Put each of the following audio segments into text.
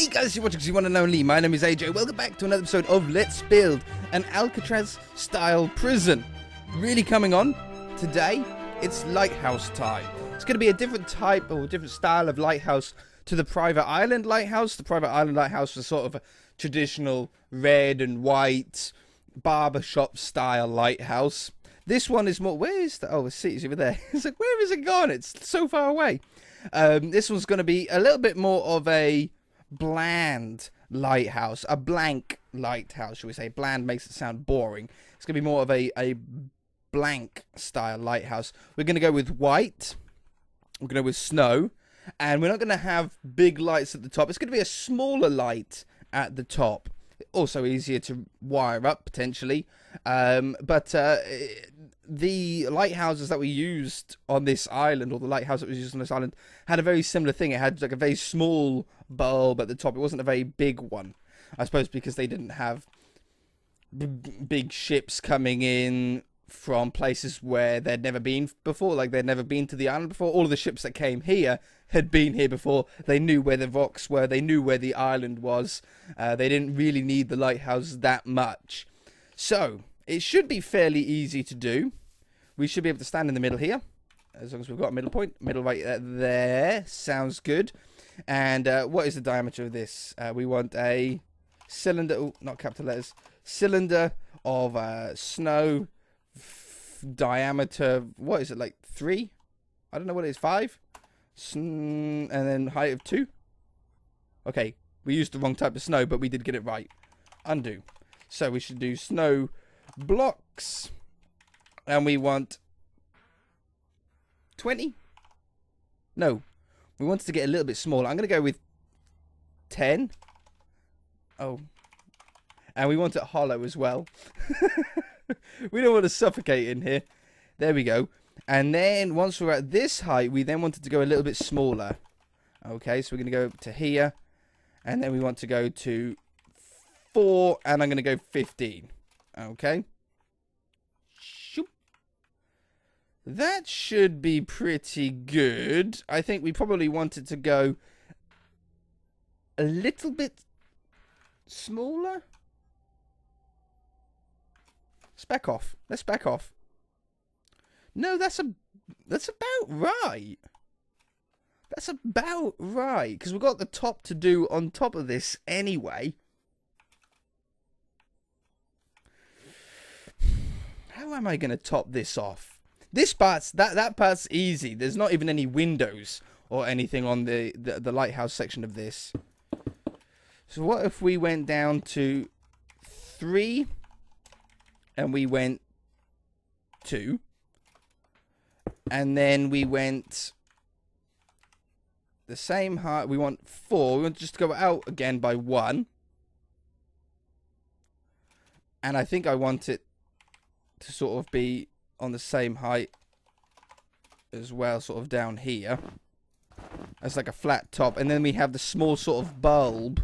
Hey guys, you're watching the one and only. My name is AJ. Welcome back to another episode of Let's Build an Alcatraz style prison. Really coming on today, it's lighthouse time. It's going to be a different type or different style of lighthouse to the private island lighthouse. The private island lighthouse was sort of a traditional red and white barbershop style lighthouse. This one is more, where is the, oh, the city's over there. It's like, where is it gone? It's so far away. This one's going to be a little bit more of a bland lighthouse, a blank lighthouse, shall we say. Bland makes it sound boring. It's going to be more of a blank style lighthouse. We're going to go with white. We're going to go with snow. And we're not going to have big lights at the top. It's going to be a smaller light at the top. Also easier to wire up, potentially. But the lighthouses that we used on this island, or the lighthouse that was used on this island, had a very similar thing. It had like a very small bulb at the top. It wasn't a very big one. I suppose because they didn't have big ships coming in from places where they'd never been before. Like, they'd never been to the island before. All of the ships that came here had been here before. They knew where the rocks were. They knew where the island was. They didn't really need the lighthouse that much. So it should be fairly easy to do. We should be able to stand in the middle here, as long as we've got a middle point. Middle right there. Sounds good. And what is the diameter of this? We want a cylinder. Oh, not capital letters. Cylinder of snow. Diameter. What is it, like 3? I don't know what it is. 5? And then height of 2. Okay. We used the wrong type of snow, but we did get it right. Undo. So we should do snow blocks. And we want 20? No. We wanted to get a little bit smaller. I'm going to go with 10. Oh. And we want it hollow as well. We don't want to suffocate in here. There we go. And then once we're at this height, we then wanted to go a little bit smaller. Okay, so we're going to go to here. And then we want to go to 4. And I'm going to go 15. Okay. That should be pretty good. I think we probably wanted to go a little bit smaller. Let's back off. Let's back off. No, that's about right. That's about right. Because we've got the top to do on top of this anyway. How am I going to top this off? This part's, that part's easy. There's not even any windows or anything on the lighthouse section of this. So what if we went down to 3 and we went 2 and then we went the same height. We want 4. We want just to go out again by 1. And I think I want it to sort of be on the same height as well, sort of down here. That's like a flat top. And then we have the small sort of bulb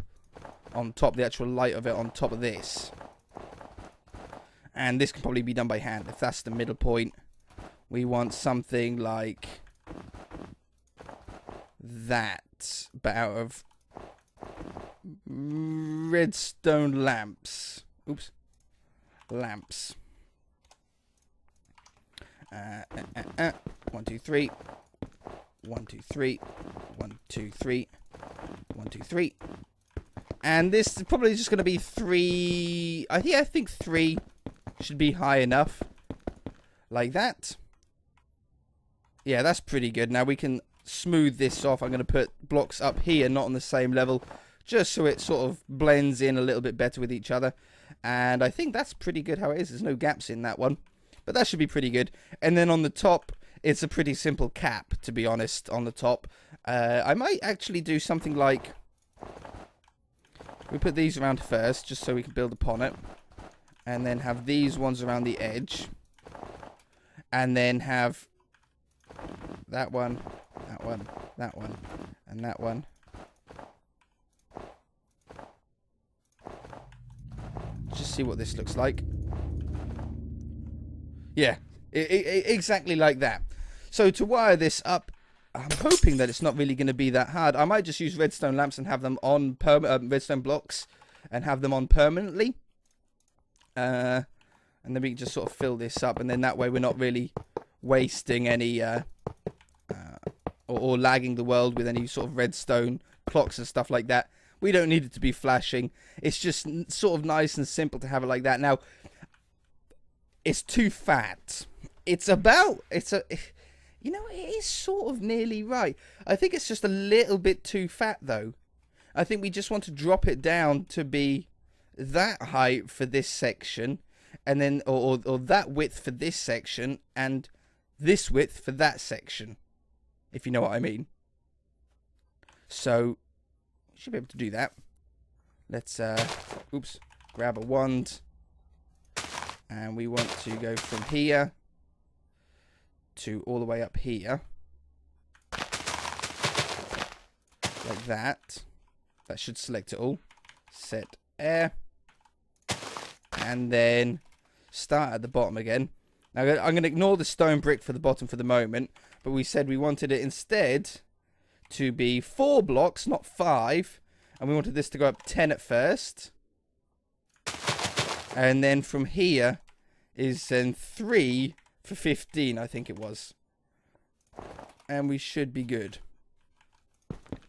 on top, the actual light of it on top of this. And this can probably be done by hand. If that's the middle point, we want something like that, but out of redstone lamps. Oops. Lamps. 1, 2, 3. 1, 2, 3. 1, 2, 3. 1, 2, 3. And this is probably just going to be 3. I think 3 should be high enough. Like that. Yeah, that's pretty good. Now we can smooth this off. I'm going to put blocks up here, not on the same level, just so it sort of blends in a little bit better with each other. And I think that's pretty good how it is. There's no gaps in that one. But that should be pretty good. And then on the top, it's a pretty simple cap, to be honest, on the top. I might actually do something like... We put these around first, just so we can build upon it. And then have these ones around the edge. And then have that one, that one, that one, and that one. Just see what this looks like. Yeah, exactly like that. So to wire this up, I'm hoping that it's not really going to be that hard. I might just use redstone lamps and have them on redstone blocks and have them on permanently. And then we can just sort of fill this up, and then that way we're not really wasting any or lagging the world with any sort of redstone clocks and stuff like that. We don't need it to be flashing. It's just sort of nice and simple to have it like that. Now, it's too fat. It is sort of nearly right. I think it's just a little bit too fat, though. I think we just want to drop it down to be that height for this section, and then, or that width for this section, and this width for that section, if you know what I mean. So, should be able to do that. Let's, grab a wand. And we want to go from here to all the way up here. Like that. That should select it all. Set air. And then start at the bottom again. Now, I'm going to ignore the stone brick for the bottom for the moment. But we said we wanted it instead to be 4 blocks, not 5. And we wanted this to go up 10 at first. And then from here is then 3 for 15, I think it was. And we should be good.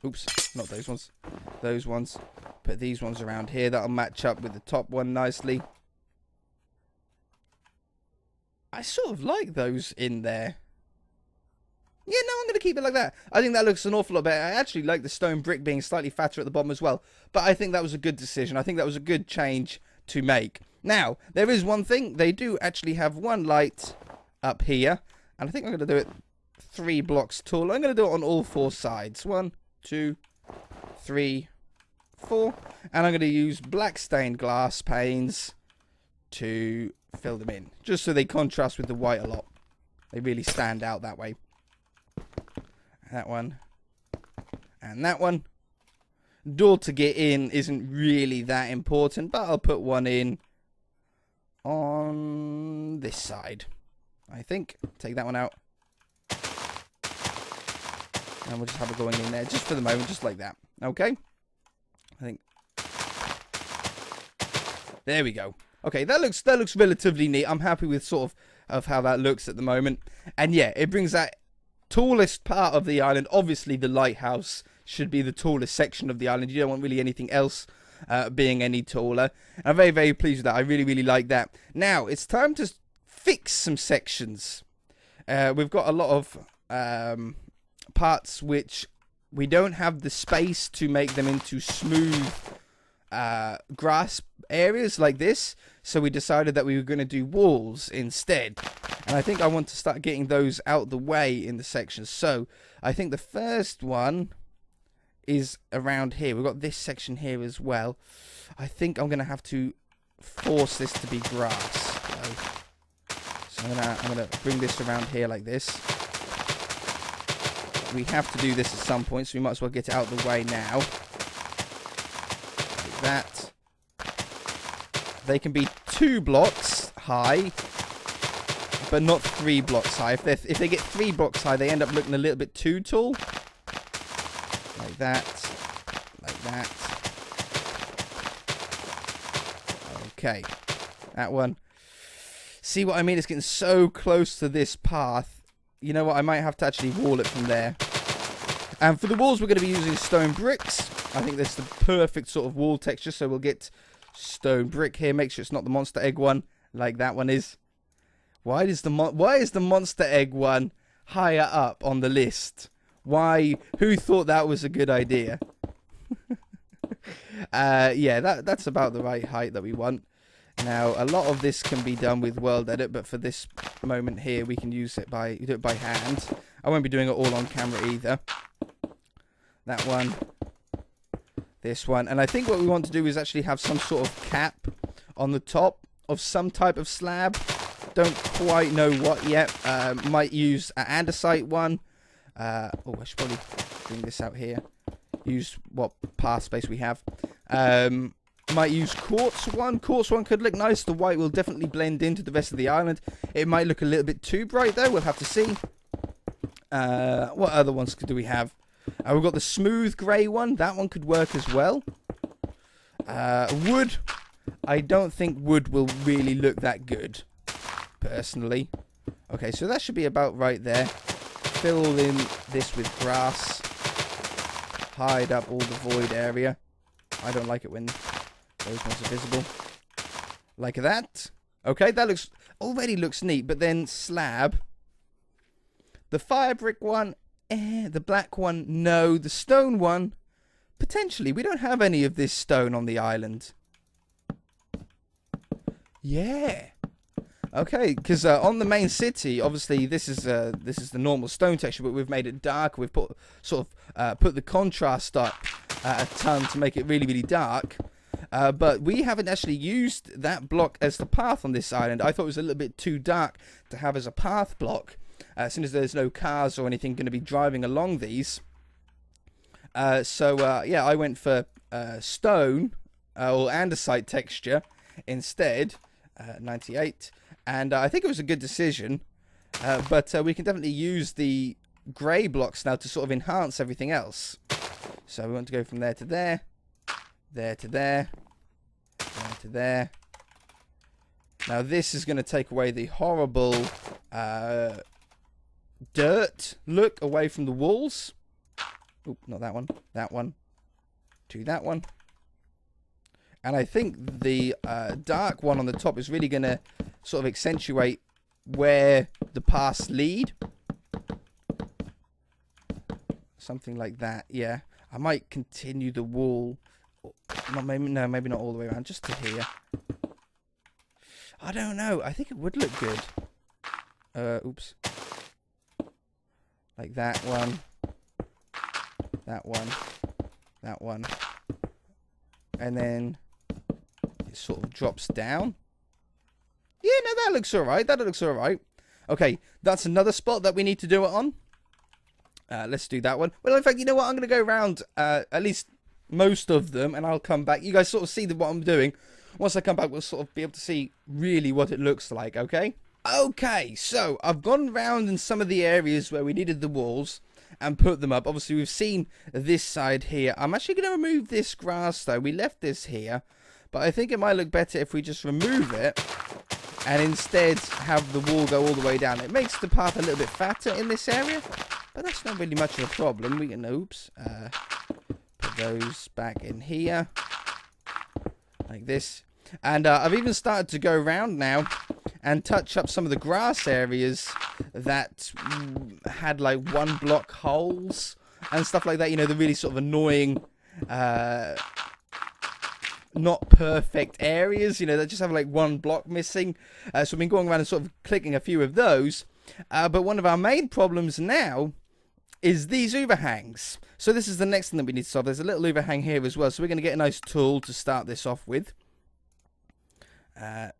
Oops, not those ones. Those ones. Put these ones around here. That'll match up with the top one nicely. I sort of like those in there. Yeah, no, I'm going to keep it like that. I think that looks an awful lot better. I actually like the stone brick being slightly fatter at the bottom as well. But I think that was a good decision. I think that was a good change to make. Now, there is one thing. They do actually have one light up here. And I think I'm going to do it 3 blocks tall. I'm going to do it on all 4 sides. 1, 2, 3, 4. And I'm going to use black stained glass panes to fill them in. Just so they contrast with the white a lot. They really stand out that way. That one. And that one. Door to get in isn't really that important, but I'll put one in on this side, I think. Take that one out. And we'll just have it going in there just for the moment, just like that. Okay? I think. There we go. Okay, that looks relatively neat. I'm happy with sort of how that looks at the moment. And yeah, it brings that tallest part of the island. Obviously, the lighthouse should be the tallest section of the island. You don't want really anything else being any taller. I'm very, very pleased with that. I really, really like that. Now, it's time to fix some sections. We've got a lot of parts which we don't have the space to make them into smooth grass areas like this. So we decided that we were going to do walls instead. And I think I want to start getting those out the way in the sections. So I think the first one is around here. We've got this section here as well. I think I'm going to have to force this to be grass. So I'm going to bring this around here like this. We have to do this at some point, so we might as well get it out of the way now. Like that. They can be 2 blocks high, but not 3 blocks high. If they get 3 blocks high, they end up looking a little bit too tall. Like that. Like that. Okay. That one. See what I mean? It's getting so close to this path. You know what? I might have to actually wall it from there. And for the walls, we're going to be using stone bricks. I think that's the perfect sort of wall texture. So we'll get stone brick here. Make sure it's not the monster egg one, like that one is. Why is the monster egg one higher up on the list? Why? Who thought that was a good idea? Yeah, that's about the right height that we want. Now, a lot of this can be done with World Edit, but for this moment here, we can do it by hand. I won't be doing it all on camera either. That one. This one. And I think what we want to do is actually have some sort of cap on the top of some type of slab. Don't quite know what yet. Might use an andesite one. I should probably bring this out here. Use what path space we have. Might use quartz one. Quartz one could look nice. The white will definitely blend into the rest of the island. It might look a little bit too bright though. We'll have to see. What other ones do we have? We've got the smooth grey one. That one could work as well. Wood. I don't think wood will really look that good, personally. Okay, so that should be about right there. Fill in this with grass. Hide up all the void area. I don't like it when those ones are visible. Like that. Okay, that already looks neat, but then slab. The fire brick one, the black one, no. The stone one, potentially. We don't have any of this stone on the island. Yeah. Okay, because on the main city, obviously this is the normal stone texture, but we've made it dark. We've put put the contrast up a ton to make it really, really dark. But we haven't actually used that block as the path on this island. I thought it was a little bit too dark to have as a path block, as soon as there's no cars or anything going to be driving along these. Yeah, I went for stone or andesite texture instead. 98, and I think it was a good decision, but we can definitely use the grey blocks now to sort of enhance everything else. So we want to go from there to there, there to there, there to there. Now this is going to take away the horrible dirt look away from the walls. Oop, not that one, that one, to that one. And I think the dark one on the top is really going to sort of accentuate where the paths lead. Something like that, yeah. I might continue the wall. Maybe not all the way around, just to here. I don't know. I think it would look good. Oops. Like that one. That one. That one. And then it sort of drops down. Yeah, no, that looks alright. That looks alright. Okay, that's another spot that we need to do it on. Let's do that one. Well, in fact, you know what? I'm going to go around at least most of them, and I'll come back. You guys sort of see what I'm doing. Once I come back, we'll sort of be able to see really what it looks like, okay? Okay, so I've gone round in some of the areas where we needed the walls and put them up. Obviously, we've seen this side here. I'm actually going to remove this grass, though. We left this here, but I think it might look better if we just remove it and instead have the wall go all the way down. It makes the path a little bit fatter in this area, but that's not really much of a problem. We can, oops, put those back in here, like this. And I've even started to go around now and touch up some of the grass areas that had like 1 block holes and stuff like that. You know, the really sort of annoying, not perfect areas, you know, that just have like 1 block missing. So I've been going around and sort of clicking a few of those. But one of our main problems now is these overhangs. So this is the next thing that we need to solve. There's a little overhang here as well. So we're going to get a nice tool to start this off with.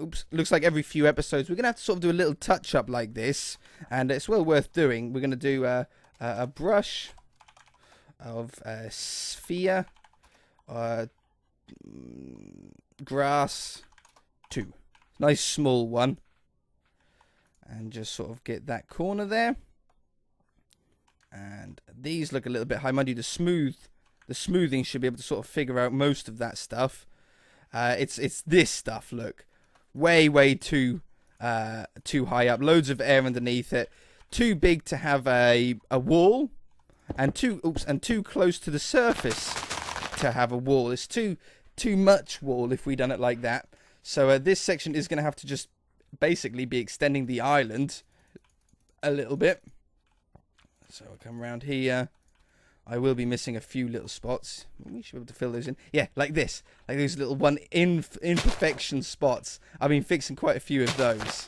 Oops, looks like every few episodes we're going to have to sort of do a little touch up like this, and it's well worth doing. We're going to do a brush of sphere, grass 2, nice small one, and just sort of get that corner there. And these look a little bit high, mind you. The smoothing should be able to sort of figure out most of that stuff. It's this stuff, look, way too high up, loads of air underneath it, too big to have a wall, and too close to the surface to have a wall. It's too much wall if we done it like that. So this section is going to have to just basically be extending the island a little bit. So I'll come around here. I will be missing a few little spots. We should be able to fill those in. Yeah, like this. Like those little imperfection spots. I've been fixing quite a few of those.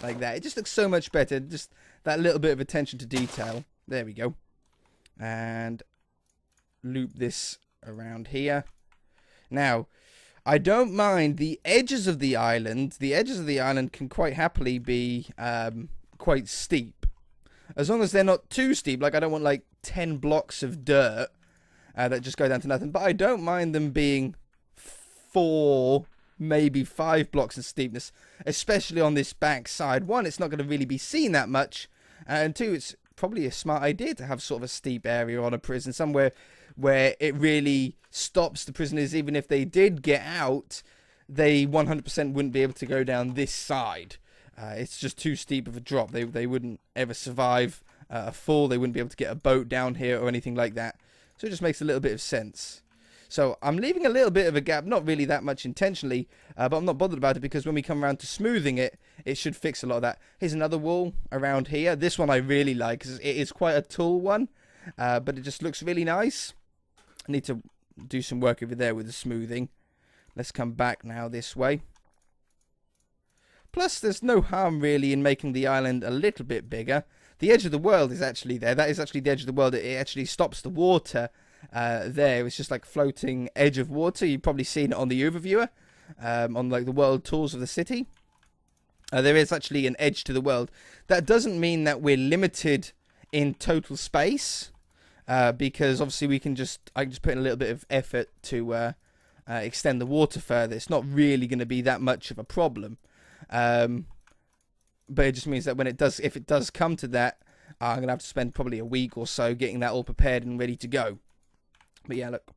Like that. It just looks so much better. Just that little bit of attention to detail. There we go. And loop this around here. Now, I don't mind the edges of the island. The edges of the island can quite happily be quite steep. As long as they're not too steep. Like, I don't want like 10 blocks of dirt that just go down to nothing. But I don't mind them being 4, maybe 5 blocks of steepness, especially on this back side. 1, it's not going to really be seen that much, and 2, it's probably a smart idea to have sort of a steep area on a prison, somewhere where it really stops the prisoners. Even if they did get out, they 100% wouldn't be able to go down this side. It's just too steep of a drop. They wouldn't ever survive a fall. They wouldn't be able to get a boat down here or anything like that. So it just makes a little bit of sense. So I'm leaving a little bit of a gap, not really that much intentionally, but I'm not bothered about it because when we come around to smoothing it, it should fix a lot of that. Here's another wall around here. This one I really like because it is quite a tall one, but it just looks really nice. I need to do some work over there with the smoothing. Let's come back now this way. Plus, there's no harm really in making the island a little bit bigger. The edge of the world is actually there. That is actually the edge of the world. It actually stops the water there. It's just like floating edge of water. You've probably seen it on the overviewer, on like the world tours of the city. There is actually an edge to the world. That doesn't mean that we're limited in total space, because obviously I can just put in a little bit of effort to extend the water further. It's not really going to be that much of a problem. But it just means that if it does come to that, I'm going to have to spend probably a week or so getting that all prepared and ready to go. But yeah, look,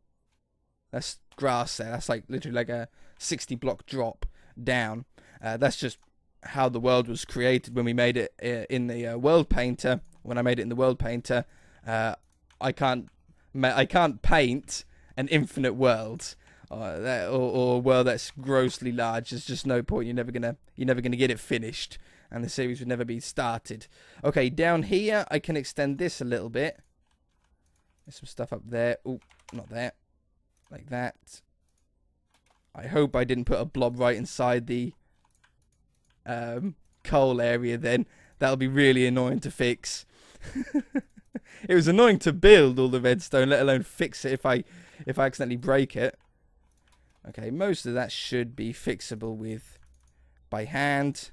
that's grass there. That's like literally like a 60 block drop down. That's just how the world was created when we made it in the World Painter. When I made it in the World Painter, I can't paint an infinite world. Or a world that's grossly large. There's just no point. You're never gonna get it finished, and the series would never be started. Okay, down here I can extend this a little bit. There's some stuff up there. Oh, not there. Like that. I hope I didn't put a blob right inside the coal area. Then that'll be really annoying to fix. It was annoying to build all the redstone, let alone fix it if I accidentally break it. Okay, most of that should be fixable by hand.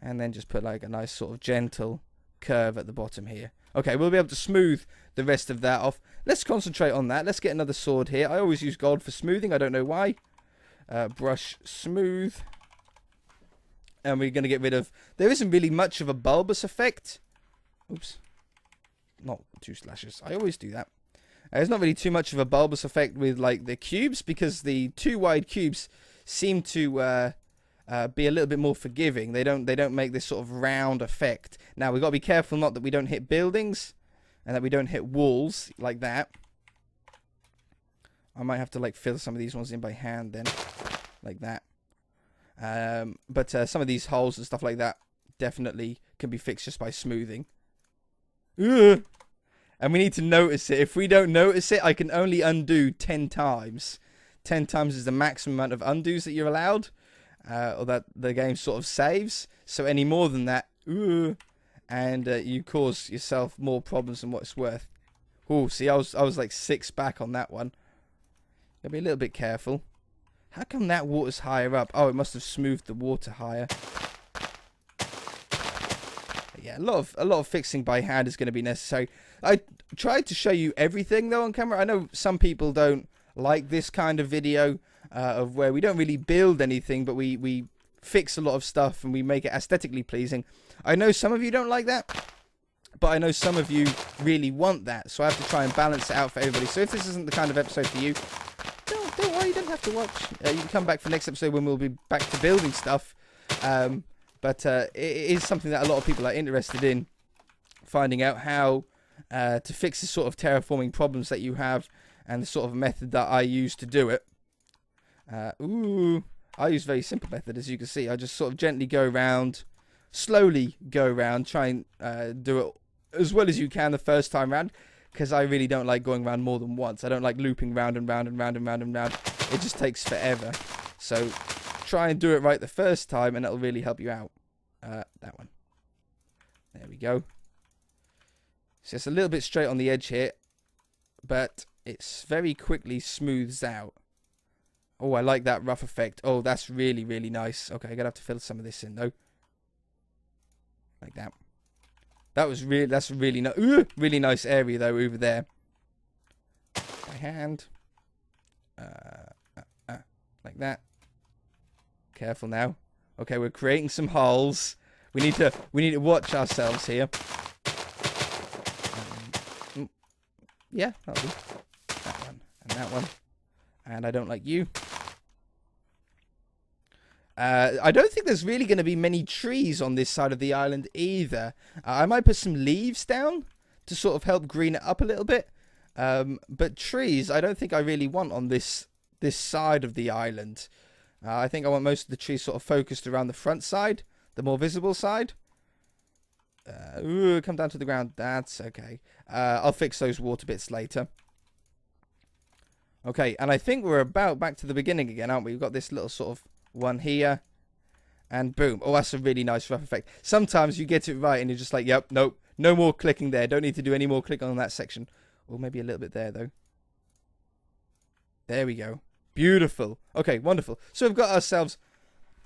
And then just put like a nice sort of gentle curve at the bottom here. Okay, we'll be able to smooth the rest of that off. Let's concentrate on that. Let's get another sword here. I always use gold for smoothing. I don't know why. Brush smooth. And we're going to get rid of... There isn't really much of a bulbous effect. Oops. Not 2 slashes. I always do that. There's not really too much of a bulbous effect with like the cubes, because the 2 wide cubes seem to be a little bit more forgiving. They don't make this sort of round effect. Now we've got to be careful not that we don't hit buildings and that we don't hit walls like that. I might have to like fill some of these ones in by hand then, like that. But some of these holes and stuff like that definitely can be fixed just by smoothing. Ugh. And we need to notice it. If we don't notice it, I can only undo 10 times. 10 times is the maximum amount of undos that you're allowed. Or that the game sort of saves. So any more than that, and you cause yourself more problems than what it's worth. Oh, see, I was like 6 back on that one. Gotta be a little bit careful. How come that water's higher up? Oh, it must have smoothed the water higher. Yeah, a lot of fixing by hand is going to be necessary. I tried to show you everything though on camera. I know some people don't like this kind of video of where we don't really build anything, but we fix a lot of stuff and we make it aesthetically pleasing. I know some of you don't like that, but I know some of you really want that. So I have to try and balance it out for everybody. So if this isn't the kind of episode for you, don't worry, you don't have to watch. You can come back for the next episode when we'll be back to building stuff. But it is something that a lot of people are interested in, finding out how to fix the sort of terraforming problems that you have and the sort of method that I use to do it. I use a very simple method, as you can see. I just sort of gently go around, slowly go around, try and do it as well as you can the first time round, because I really don't like going around more than once. I don't like looping round and round and round and round and round. It just takes forever. So try and do it right the first time, and that'll really help you out. That one. There we go. So it's a little bit straight on the edge here, but it's very quickly smooths out. Oh, I like that rough effect. Oh, that's really, really nice. Okay, I'm gonna have to fill some of this in though. Like that. That's a really nice area though over there. By hand. Like that. Careful now. Okay, we're creating some holes. We need to watch ourselves here. Yeah, that'll do. That one and that one. And I don't like you. I don't think there's really going to be many trees on this side of the island either. I might put some leaves down to sort of help green it up a little bit. But trees, I don't think I really want on this side of the island. I think I want most of the trees sort of focused around the front side, the more visible side. Come down to the ground. That's okay. I'll fix those water bits later. Okay, and I think we're about back to the beginning again, aren't we? We've got this little sort of one here. And boom. Oh, that's a really nice rough effect. Sometimes you get it right and you're just like, yep, nope. No more clicking there. Don't need to do any more clicking on that section. Or maybe a little bit there, though. There we go. Beautiful. Okay, wonderful. So we've got ourselves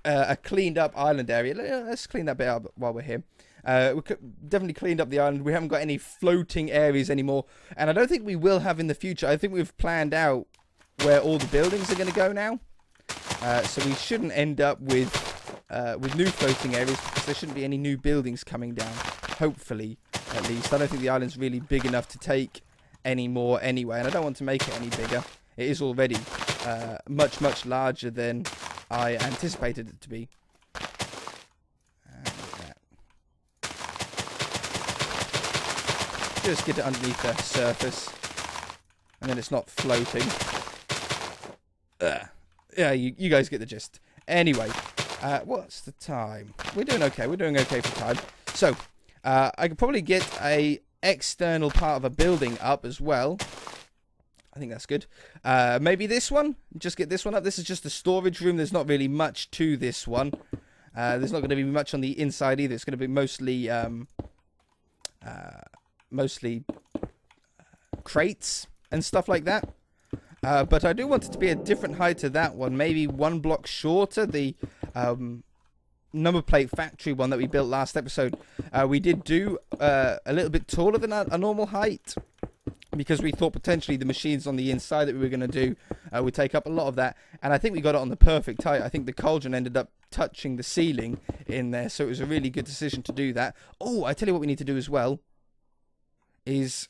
a cleaned up island area. Let's clean that bit up while we're here. We definitely cleaned up the island. We haven't got any floating areas anymore. And I don't think we will have in the future. I think we've planned out where all the buildings are going to go now. So we shouldn't end up with new floating areas because there shouldn't be any new buildings coming down. Hopefully, at least. I don't think the island's really big enough to take any more anyway. And I don't want to make it any bigger. It is already much, much larger than I anticipated it to be. Just get it underneath the surface. And then it's not floating. Yeah, you guys get the gist. Anyway, what's the time? We're doing okay. We're doing okay for time. So, I could probably get a external part of a building up as well. I think that's good. Maybe this one. Just get this one up. This is just a storage room. There's not really much to this one. There's not going to be much on the inside either. It's going to be mostly crates and stuff like that. But I do want it to be a different height to that one. Maybe one block shorter. The number plate factory one that we built last episode. We did do a little bit taller than a normal height. Because we thought potentially the machines on the inside that we were going to do would take up a lot of that. And I think we got it on the perfect height. I think the cauldron ended up touching the ceiling in there. So it was a really good decision to do that. Oh, I tell you what we need to do as well. Is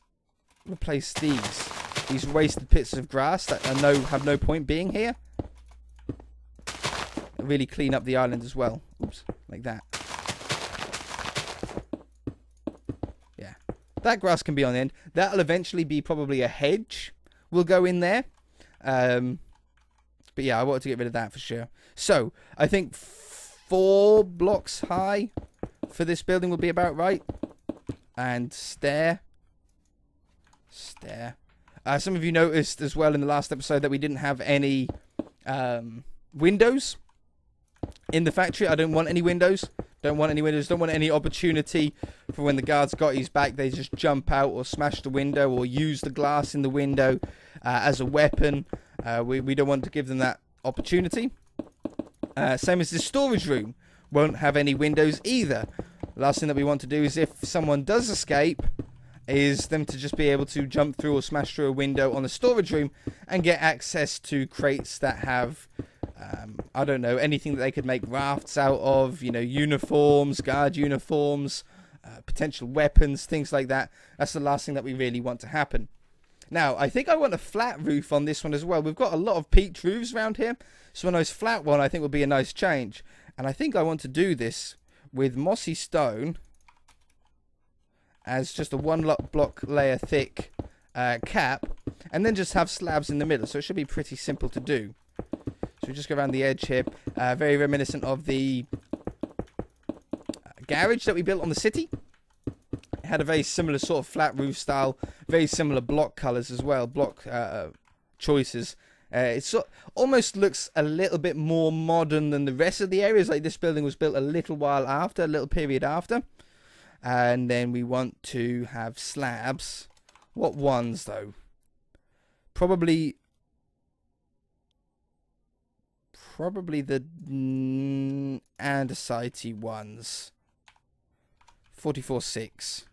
replace these wasted bits of grass that have no point being here. Really clean up the island as well. Oops, like that. Yeah, that grass can be on the end. That'll eventually be probably a hedge. We'll go in there. But yeah, I wanted to get rid of that for sure. So I think 4 blocks high for this building will be about right. And stair. Some of you noticed as well in the last episode that we didn't have any windows in the factory. I don't want any windows. Don't want any opportunity for when the guards got his back, they just jump out or smash the window or use the glass in the window as a weapon. We don't want to give them that opportunity. Same as the storage room. Won't have any windows either. The last thing that we want to do is if someone does escape, is them to just be able to jump through or smash through a window on the storage room and get access to crates that have, I don't know, anything that they could make rafts out of, you know, uniforms, guard uniforms, potential weapons, things like that. That's the last thing that we really want to happen. Now, I think I want a flat roof on this one as well. We've got a lot of peaked roofs around here, so a nice flat one I think will be a nice change. And I think I want to do this with mossy stone as just a 1 block layer thick cap, and then just have slabs in the middle, so it should be pretty simple to do. So we just go around the edge here, very reminiscent of the garage that we built on the city. It had a very similar sort of flat roof style, very similar block colours as well, block choices. It almost looks a little bit more modern than the rest of the areas, like this building was built a little while after, a little period after. And then we want to have slabs. What ones, though? Probably the andesite ones. 44.6.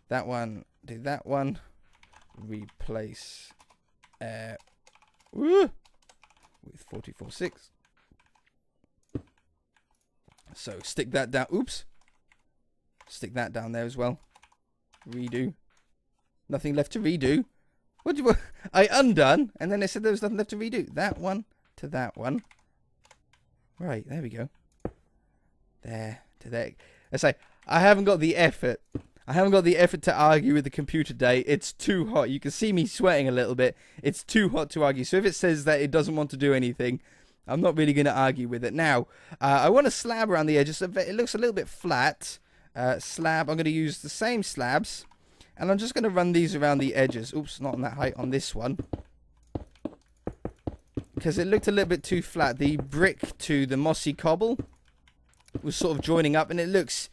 That one. Do that one. Replace with 44.6. So stick that down. Oops. Stick that down there as well. Redo. Nothing left to redo. What do you want? I undone, and then it said there was nothing left to redo. That one to that one. Right, there we go. There to there. I say, I haven't got the effort. I haven't got the effort to argue with the computer today. It's too hot. You can see me sweating a little bit. It's too hot to argue. So if it says that it doesn't want to do anything, I'm not really going to argue with it. Now, I want a slab around the edges. It looks a little bit flat. Slab. I'm going to use the same slabs. And I'm just going to run these around the edges. Oops, not on that height. On this one. Because it looked a little bit too flat. The brick to the mossy cobble was sort of joining up. And it looks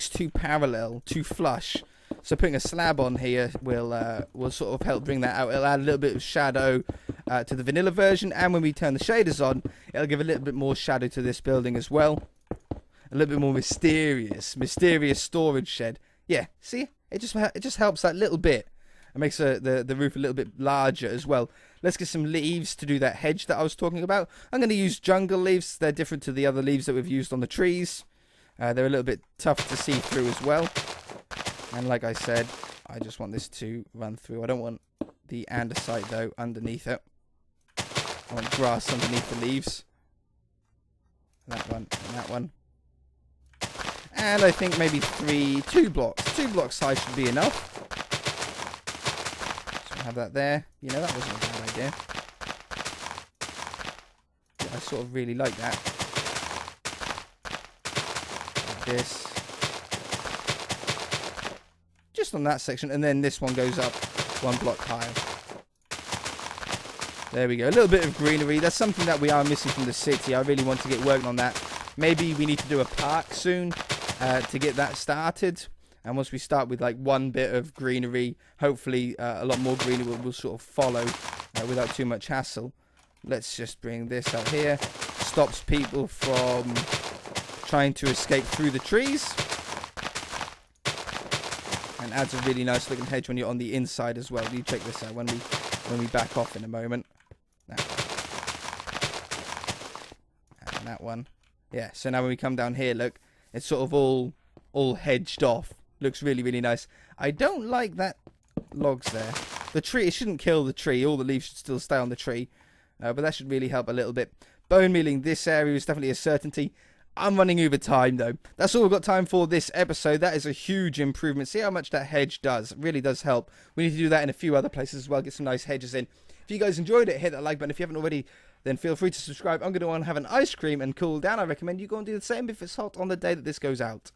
too parallel, too flush. So putting a slab on here will sort of help bring that out. It'll add a little bit of shadow to the vanilla version. And when we turn the shaders on, it'll give a little bit more shadow to this building as well. A little bit more mysterious storage shed. Yeah, see? It just helps that little bit. It makes the roof a little bit larger as well. Let's get some leaves to do that hedge that I was talking about. I'm going to use jungle leaves. They're different to the other leaves that we've used on the trees. They're a little bit tough to see through as well. And like I said, I just want this to run through. I don't want the andesite, though, underneath it. I want grass underneath the leaves. That one and that one. And I think maybe 2 blocks. 2 blocks high should be enough. So I have that there. You know, that wasn't a bad idea. Yeah, I sort of really like that. Like this. Just on that section. And then this one goes up 1 block higher. There we go. A little bit of greenery. That's something that we are missing from the city. I really want to get working on that. Maybe we need to do a park soon. To get that started, and once we start with like 1 bit of greenery, hopefully a lot more greenery will sort of follow without too much hassle. Let's just bring this out here. Stops people from trying to escape through the trees, and adds a really nice looking hedge when you're on the inside as well. You check this out when we back off in a moment. That one. And that one. Yeah. So now when we come down here, look. It's sort of all hedged off. Looks really, really nice. I don't like that logs there. The tree, it shouldn't kill the tree. All the leaves should still stay on the tree. But that should really help a little bit. Bone mealing this area is definitely a certainty. I'm running over time, though. That's all we've got time for this episode. That is a huge improvement. See how much that hedge does. It really does help. We need to do that in a few other places as well. Get some nice hedges in. If you guys enjoyed it, hit that like button. If you haven't already, then feel free to subscribe. I'm going to want to have an ice cream and cool down. I recommend you go and do the same if it's hot on the day that this goes out.